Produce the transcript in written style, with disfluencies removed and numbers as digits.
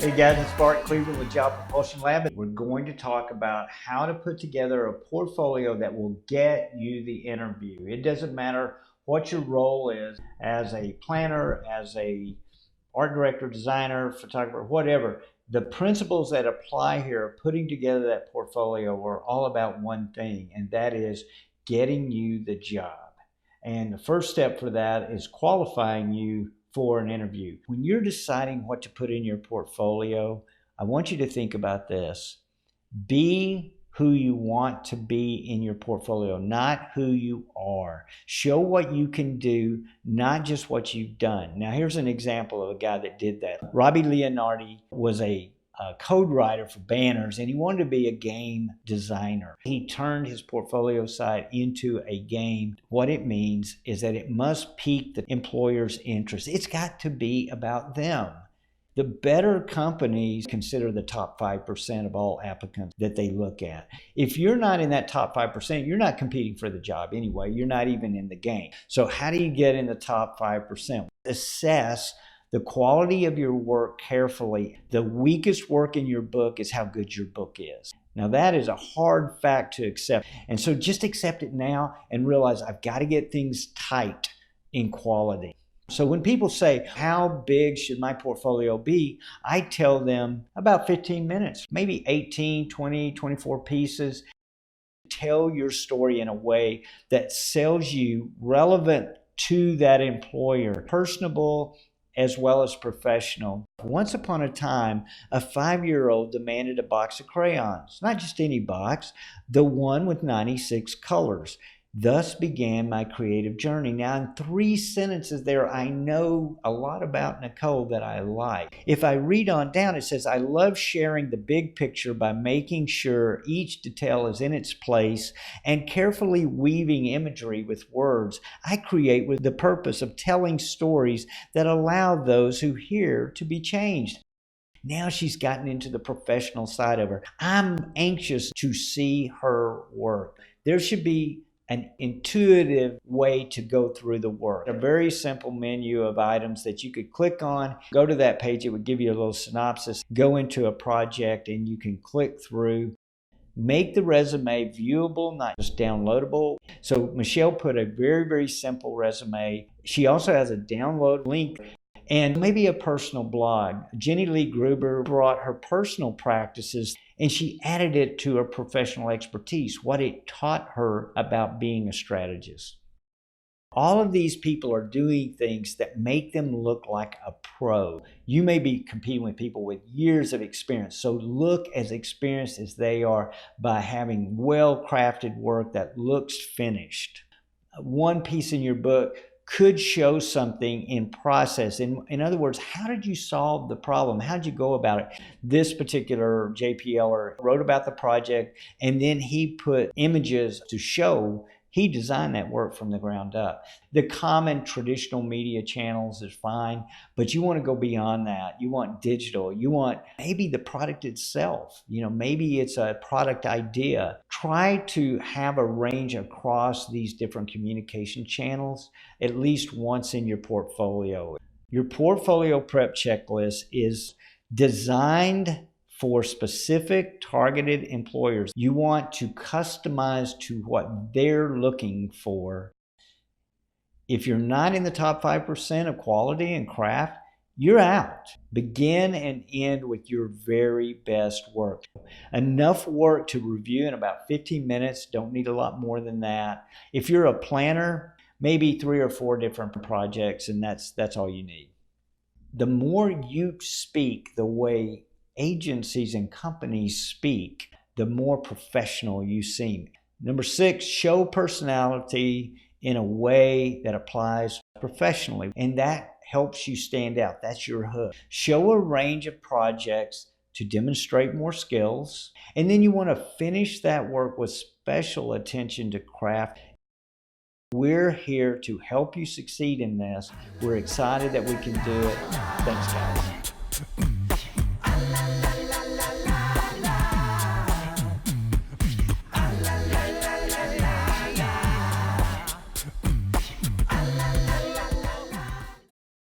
Hey guys, it's Bart Cleveland with Job Propulsion Lab. We're going to talk about how to put together a portfolio that will get you the interview. It doesn't matter what your role is as a planner, as a art director, designer, photographer, whatever. The principles that apply here, putting together that portfolio, are all about one thing, and that is getting you the job. And the first step for that is qualifying you for an interview. When you're deciding what to put in your portfolio, I want you to think about this. Be who you want to be in your portfolio, not who you are. Show what you can do, not just what you've done. Now, here's an example of a guy that did that. Robbie Leonardi was a code writer for banners, and he wanted to be a game designer. He turned his portfolio site into a game. What it means is that it must pique the employer's interest. It's got to be about them. The better companies consider the top 5% of all applicants that they look at. If you're not in that top 5%, you're not competing for the job anyway. You're not even in the game. So how do you get in the top 5%? Assess the quality of your work carefully. The weakest work in your book is how good your book is. Now that is a hard fact to accept. And so just accept it now and realize I've got to get things tight in quality. So when people say, how big should my portfolio be? I tell them about 15 minutes, maybe 18, 20, 24 pieces. Tell your story in a way that sells you relevant to that employer, personable as well as professional. Once upon a time, a 5-year-old demanded a box of crayons, not just any box, the one with 96 colors. Thus began my creative journey. Now in 3 sentences there, I know a lot about Nicole that I like. If I read on down, it says, I love sharing the big picture by making sure each detail is in its place and carefully weaving imagery with words. I create with the purpose of telling stories that allow those who hear to be changed. Now she's gotten into the professional side of her. I'm anxious to see her work. There should be an intuitive way to go through the work. A very simple menu of items that you could click on. Go to that page, it would give you a little synopsis. Go into a project and you can click through. Make the resume viewable, not just downloadable. So Michelle put a very, very simple resume. She also has a download link and maybe a personal blog. Jenny Lee Gruber brought her personal practices and she added it to her professional expertise, what it taught her about being a strategist. All of these people are doing things that make them look like a pro. You may be competing with people with years of experience, so look as experienced as they are by having well-crafted work that looks finished. One piece in your book could show something in process. In other words, how did you solve the problem? How did you go about it? This particular JPLer wrote about the project and then he put images to show he designed that work from the ground up. The common traditional media channels is fine, but you want to go beyond that. You want digital. You want maybe the product itself. Maybe it's a product idea. Try to have a range across these different communication channels at least once in your portfolio. Your portfolio prep checklist is designed for specific targeted employers. You want to customize to what they're looking for. If you're not in the top 5% of quality and craft, you're out. Begin and end with your very best work. Enough work to review in about 15 minutes. Don't need a lot more than that. If you're a planner, maybe 3 or 4 different projects, and that's all you need. The more you speak the way agencies and companies speak, the more professional you seem. Number 6, show personality in a way that applies professionally, and that helps you stand out. That's your hook. Show a range of projects to demonstrate more skills, and then you want to finish that work with special attention to craft. We're here to help you succeed in this. We're excited that we can do it. Thanks, guys.